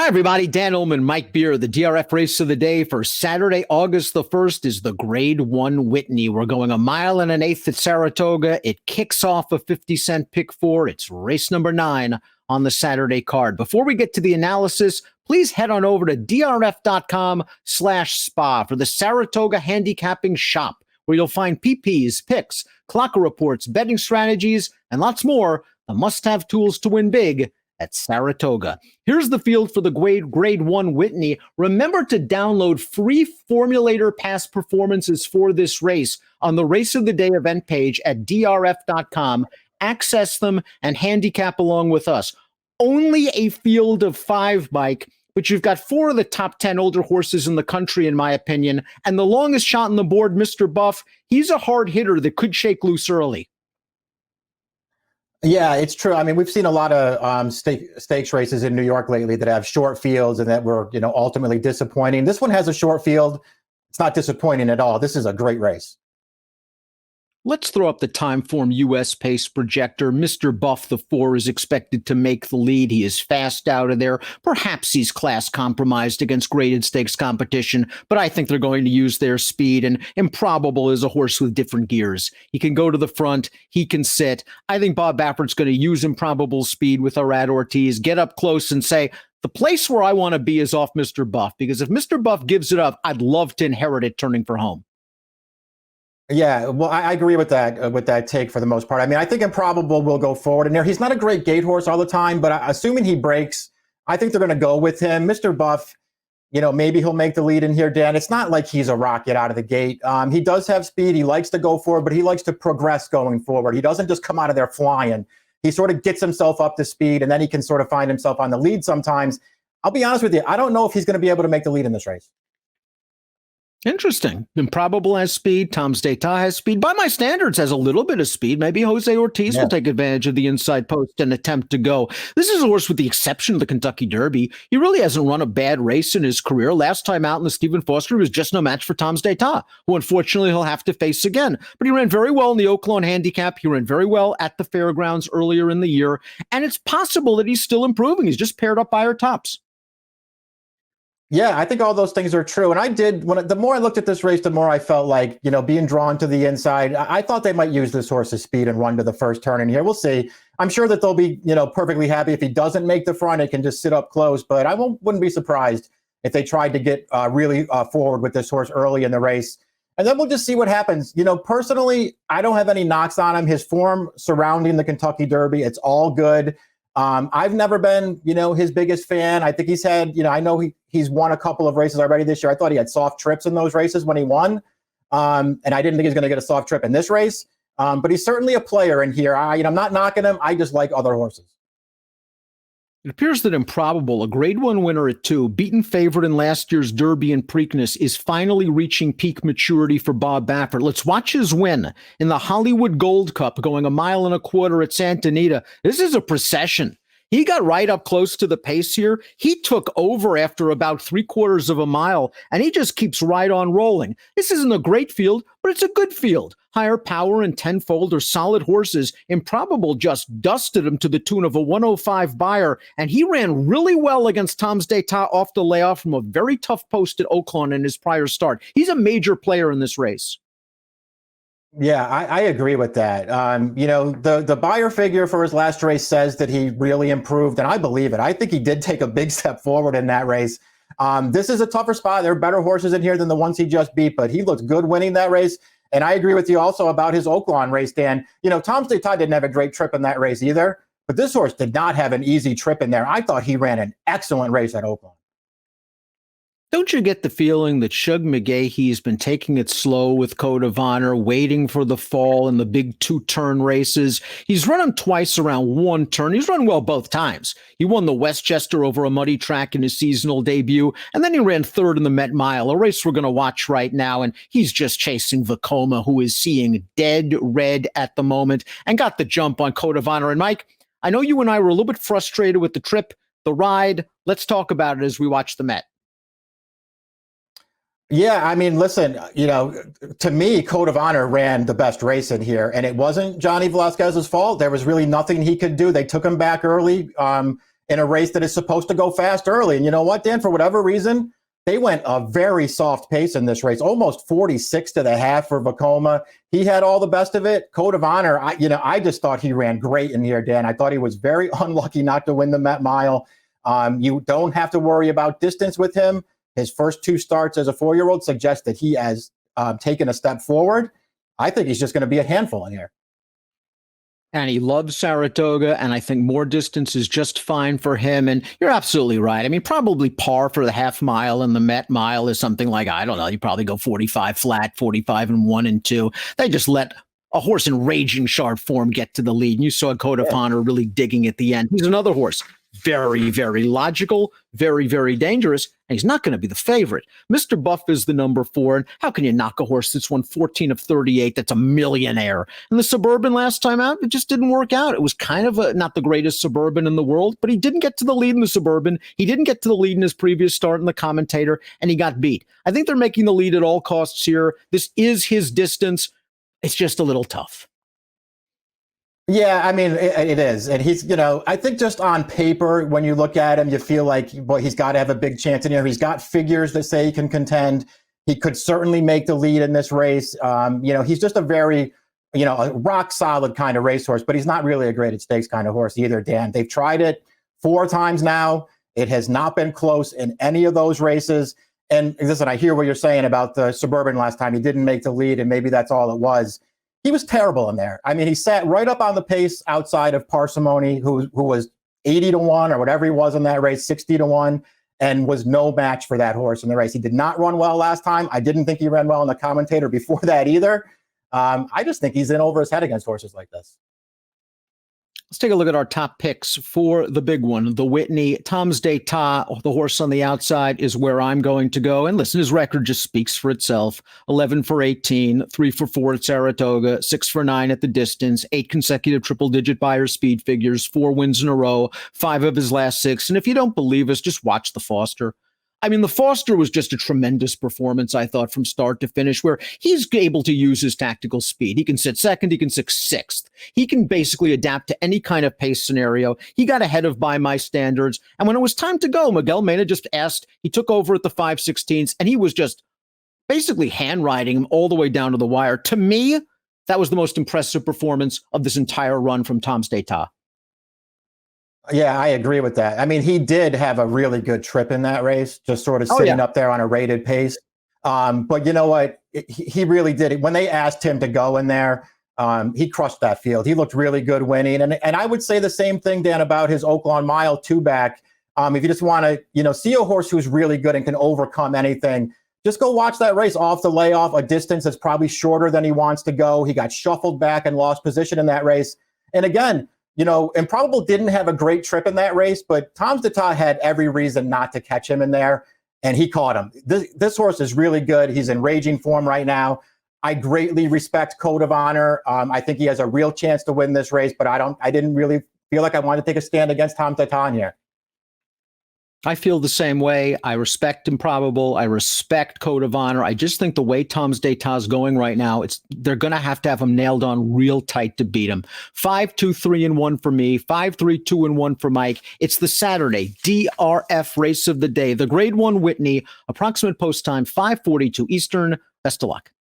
Hi, everybody. Dan Illman, Mike Beer. The DRF race of the day for Saturday, August the 1st is the Grade 1 Whitney. We're going 1 1/8 at Saratoga. It kicks off a 50-cent pick four. It's race number 9 on the Saturday card. Before we get to the analysis, please head on over to drf.com/spa for the Saratoga handicapping shop, where you'll find PPs, picks, clocker reports, betting strategies, and lots more. The must-have tools to win big at Saratoga. Here's the field for the Grade 1 Whitney. Remember to download free formulator past performances for this race on the Race of the Day event page at drf.com. Access them and handicap along with us. Only a field of 5, Mike, but you've got 4 of the top 10 older horses in the country, in my opinion. And the longest shot on the board, Mr. Buff, he's a hard hitter that could shake loose early. Yeah, it's true. I mean, we've seen a lot of stakes races in New York lately that have short fields and that were, ultimately disappointing. This one has a short field. It's not disappointing at all. This is a great race. Let's throw up the Timeform US pace projector. Mr. Buff, the 4, is expected to make the lead. He is fast out of there. Perhaps he's class compromised against graded stakes competition, but I think they're going to use their speed, and Improbable is a horse with different gears. He can go to the front. He can sit. I think Bob Baffert's going to use Improbable speed with Arad Ortiz, get up close and say, the place where I want to be is off Mr. Buff, because if Mr. Buff gives it up, I'd love to inherit it turning for home. Yeah, well, I agree with that take for the most part. I mean, I think Improbable will go forward in there. He's not a great gate horse all the time, but assuming he breaks, I think they're going to go with him. Mr. Buff, maybe he'll make the lead in here, Dan. It's not like he's a rocket out of the gate. He does have speed. He likes to go forward, but he likes to progress going forward. He doesn't just come out of there flying. He sort of gets himself up to speed, and then he can sort of find himself on the lead sometimes. I'll be honest with you. I don't know if he's going to be able to make the lead in this race. Interesting. Improbable has speed. Tom's D'Etat has speed. By my standards, has a little bit of speed. Maybe Jose Ortiz will take advantage of the inside post and attempt to go. This is a horse, with the exception of the Kentucky Derby, he really hasn't run a bad race in his career. Last time out in the Stephen Foster, he was just no match for Tom's D'Etat, who unfortunately he'll have to face again. But he ran very well in the Oaklawn Handicap. He ran very well at the Fairgrounds earlier in the year. And it's possible that he's still improving. He's just paired up by our tops. Yeah, I think all those things are true. And the more I looked at this race, the more I felt like, being drawn to the inside. I thought they might use this horse's speed and run to the first turn in here. We'll see. I'm sure that they'll be, perfectly happy if he doesn't make the front. It can just sit up close. But I wouldn't be surprised if they tried to get really forward with this horse early in the race. And then we'll just see what happens. Personally, I don't have any knocks on him. His form surrounding the Kentucky Derby, it's all good. I've never been, his biggest fan. I think he's had, I know he's won a couple of races already this year. I thought he had soft trips in those races when he won. And I didn't think he was going to get a soft trip in this race. But he's certainly a player in here. I'm not knocking him. I just like other horses. It appears that Improbable, a Grade 1 winner at 2, beaten favorite in last year's Derby and Preakness, is finally reaching peak maturity for Bob Baffert. Let's watch his win in the Hollywood Gold Cup, going 1.25 miles at Santa Anita. This is a procession. He got right up close to the pace here. He took over after about 3/4 of a mile, and he just keeps right on rolling. This isn't a great field, but it's a good field. Higher power and tenfold are solid horses. Improbable just dusted him to the tune of a 105 buyer, and he ran really well against Tom's D'Etat off the layoff from a very tough post at Oaklawn in his prior start. He's a major player in this race. Yeah, I agree with that. The buyer figure for his last race says that he really improved, and I believe it. I think he did take a big step forward in that race. This is a tougher spot. There are better horses in here than the ones he just beat, but he looks good winning that race. And I agree with you also about his Oaklawn race, Dan. Tom's D'Etat didn't have a great trip in that race either, but this horse did not have an easy trip in there. I thought he ran an excellent race at Oaklawn. Don't you get the feeling that Shug McGaughey's been taking it slow with Code of Honor, waiting for the fall in the big 2-turn races? He's run him twice around 1 turn. He's run well both times. He won the Westchester over a muddy track in his seasonal debut, and then he ran 3rd in the Met Mile, a race we're going to watch right now, and he's just chasing Vekoma, who is seeing dead red at the moment, and got the jump on Code of Honor. And Mike, I know you and I were a little bit frustrated with the trip, the ride. Let's talk about it as we watch the Met. Yeah, I mean, listen, to me, Code of Honor ran the best race in here, and it wasn't Johnny Velasquez's fault. There was really nothing he could do. They took him back early. in a race that is supposed to go fast early. And you know what, Dan, for whatever reason, they went a very soft pace in this race, almost 46 to the half for Vekoma. He had all the best of it. Code of Honor, I just thought he ran great in here, Dan. I thought he was very unlucky not to win the Met Mile. You don't have to worry about distance with him. His first 2 starts as a 4-year-old suggest that he has taken a step forward. I think he's just going to be a handful in here. And he loves Saratoga, and I think more distance is just fine for him. And you're absolutely right. I mean, probably par for the half mile, and the Met Mile is something like, I don't know, you probably go 45 flat, 45 and 1 and 2. They just let a horse in raging sharp form get to the lead. And you saw Code of Honor really digging at the end. He's another horse. Very, very logical, very, very dangerous, and he's not going to be the favorite. Mr. Buff is the number 4, and how can you knock a horse that's won 14 of 38 that's a millionaire? And the Suburban last time out, it just didn't work out. It was kind of not the greatest Suburban in the world, but he didn't get to the lead in the Suburban. He didn't get to the lead in his previous start in the Commentator, and he got beat. I think they're making the lead at all costs here. This is his distance. It's just a little tough. Yeah, I mean, it is. And he's, I think just on paper, when you look at him, you feel like, boy, he's got to have a big chance in here. He's got figures that say he can contend. He could certainly make the lead in this race. He's just a very, a rock solid kind of racehorse, but he's not really a graded stakes kind of horse either, Dan. They've tried it 4 times now. It has not been close in any of those races. And listen, I hear what you're saying about the Suburban last time. He didn't make the lead, and maybe that's all it was. He was terrible in there. I mean, he sat right up on the pace outside of Parsimony, who was 80 to 1 or whatever he was in that race, 60 to 1, and was no match for that horse in the race. He did not run well last time. I didn't think he ran well in the Commentator before that either. I just think he's in over his head against horses like this. Let's take a look at our top picks for the big one, the Whitney. Tom's d'Etat, the horse on the outside, is where I'm going to go. And listen, his record just speaks for itself. 11 for 18, 3 for 4 at Saratoga, 6 for 9 at the distance, 8 consecutive triple-digit buyer speed figures, 4 wins in a row, 5 of his last 6. And if you don't believe us, just watch the Foster. I mean, the Foster was just a tremendous performance, I thought, from start to finish, where he's able to use his tactical speed. He can sit second. He can sit 6th. He can basically adapt to any kind of pace scenario. He got ahead of By My Standards. And when it was time to go, Miguel Mena just asked. He took over at the 5/16, and he was just basically handwriting him all the way down to the wire. To me, that was the most impressive performance of this entire run from Tom's d'Etat. Yeah, I agree with that. I mean, he did have a really good trip in that race, just sort of sitting up there on a rated pace. But you know what? He really did it. When they asked him to go in there, he crushed that field. He looked really good winning. And I would say the same thing, Dan, about his Oaklawn Mile 2-back. If you just want to, see a horse who's really good and can overcome anything, just go watch that race off the layoff, a distance that's probably shorter than he wants to go. He got shuffled back and lost position in that race. And again, Improbable didn't have a great trip in that race, but Tom's d'Etat had every reason not to catch him in there, and he caught him. This horse is really good. He's in raging form right now. I greatly respect Code of Honor. I think he has a real chance to win this race, but I didn't really feel like I wanted to take a stand against Tom's d'Etat here. I feel the same way. I respect Improbable. I respect Code of Honor. I just think the way Tom's d'Etat is going right now, they're going to have him nailed on real tight to beat him. 5-2-3-1 for me. 5-3-2-1 for Mike. It's the Saturday DRF race of the day. The Grade 1 Whitney, approximate post time 5:42 Eastern. Best of luck.